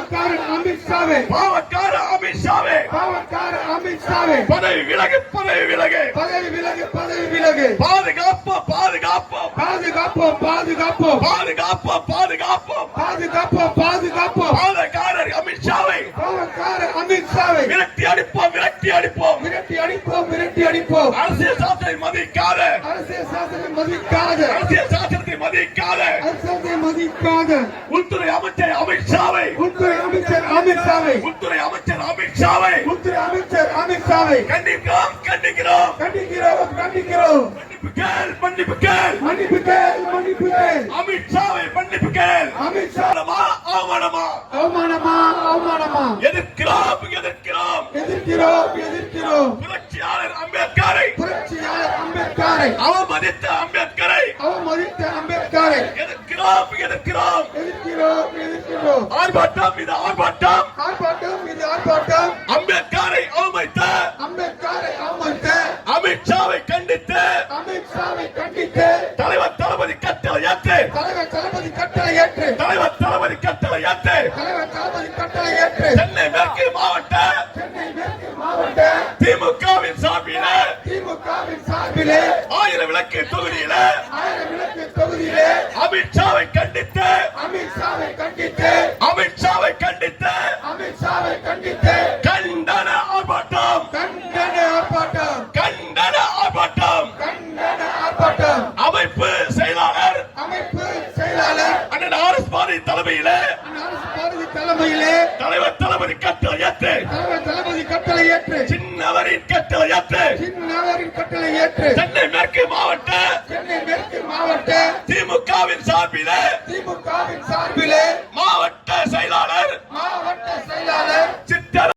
பாவக்காரன் அமித்ஷாவே பாவக்கார அமித்ஷாவே பாவக்கார அமித்ஷாவே பதவி விலகு பதவி விலகு பதவி விலகு பதவி விலகு பாதுகாப்போம் பாதுகாப்போம் பாதுகாப்போம் பாதுகாப்போம் பாதுகாப்போம் பாதுகாப்போம் பாதுகாப்போம் பாதுகாப்போம் பாதகாரர் அமித்ஷாவை பாவக்கார அமித்ஷாவை விரட்டி அடிப்போம் விரட்டி அடிப்போம் விரட்டி அடிப்போம் விரட்டி அடிப்போம் அரசியல் சாசனை மதிக்காத அரசியல் சாசனை மதிக்காத அரசியல் சாசனத்தை மதிக்காத அரசியலை மதிக்காத உள்துறை அமைச்சர் அமித்ஷாவை உள்துறை அமைச்சர் அமித்ஷாவை உள்துறை அமைச்சர் அமித்ஷாவை உள்துறை அமைச்சர் அமித்ஷாவை கண்டிக்கிறோம் கண்டிக்கிறோம் கண்டிக்கிறோம் கண்டிக்கிறோம் மன்னிப்பு கேள் மன்னிப்பு கேள் மன்னிப்பு கேள் மன்னிப்பு கேள் அமித்ஷாவை மன்னிப்பு கேள் அமித்ஷா அவமானமா அவமானமா அவமானமா எதிர்க்கிறோம் எதிர்க்கிறோம் எதிர்க்கிறோம் எதிர்க்கிறோம் புரட்சியாளர் அம்பேத்கரை புரட்சியாளர் அம்பேத்கரை அவமதித்த அம்பேத்கரை அவமதித்த அம்பேத்கரை எதிர்க்கிறோம் எதிர்க்கிறோம் எதிர்க்கிறோம் எதிர்க்கிறோம் ஆர்ப்பாட்டம் இது ஆர்ப்பாட்டம் ஆர்ப்பாட்டம் இது ஆர்ப்பாட்டம் அம்பேத்கரை அவமதித்த அம்பேத்கரை அவமதித்த அமித்ஷாவை கண்டித்து அமித்ஷாவை கண்டித்து தலைவர் தளபதி கட்டளை ஏற்று தலைவர் தளபதி கட்டளை ஏற்று தலைவர் தளபதி கட்டளை ஏற்று தலைவர் தளபதி கட்டளை ஏற்று சென்னை மேற்கு மாவட்ட சென்னை மேற்கு மாவட்ட திமுகவின் சார்பில திமுகவின் சார்பிலே 1000 விளக்கு தொகுதியில 1000 விளக்கு தொகுதியிலே அமித்ஷாவை கண்டித்து அமித்ஷாவை கண்டித்து அமித்ஷாவை கண்டித்து அமித்ஷாவை கண்டித்து கண்டன ஆர்ப்பாட்டம் கண்டன ஆர்ப்பாட்டம் கண்டன ஆர்ப்பாட்டம் கண்டன ஆர்ப்பாட்டம் அமைப்பு செயலாளர் அமைப்பு செயலாளர் அண்ணன் ஆர்எஸ் பாரதி தலைமையில அரசு பாரதி தலைமையிலே தலைவர் தளபதி கட்டளை ஏற்று தலைவர் தளபதி கட்டளை ஏற்று சின்னவரின் கட்டளை ஏற்று சின்னவரின் கட்டளை ஏற்று சென்னை மேற்கு மாவட்ட சென்னை மேற்கு மாவட்ட திமுகவின் சார்பில திமுகவின் சார்பிலே மாவட்ட செயலாளர் மாவட்ட செயலாளர் சித்தர்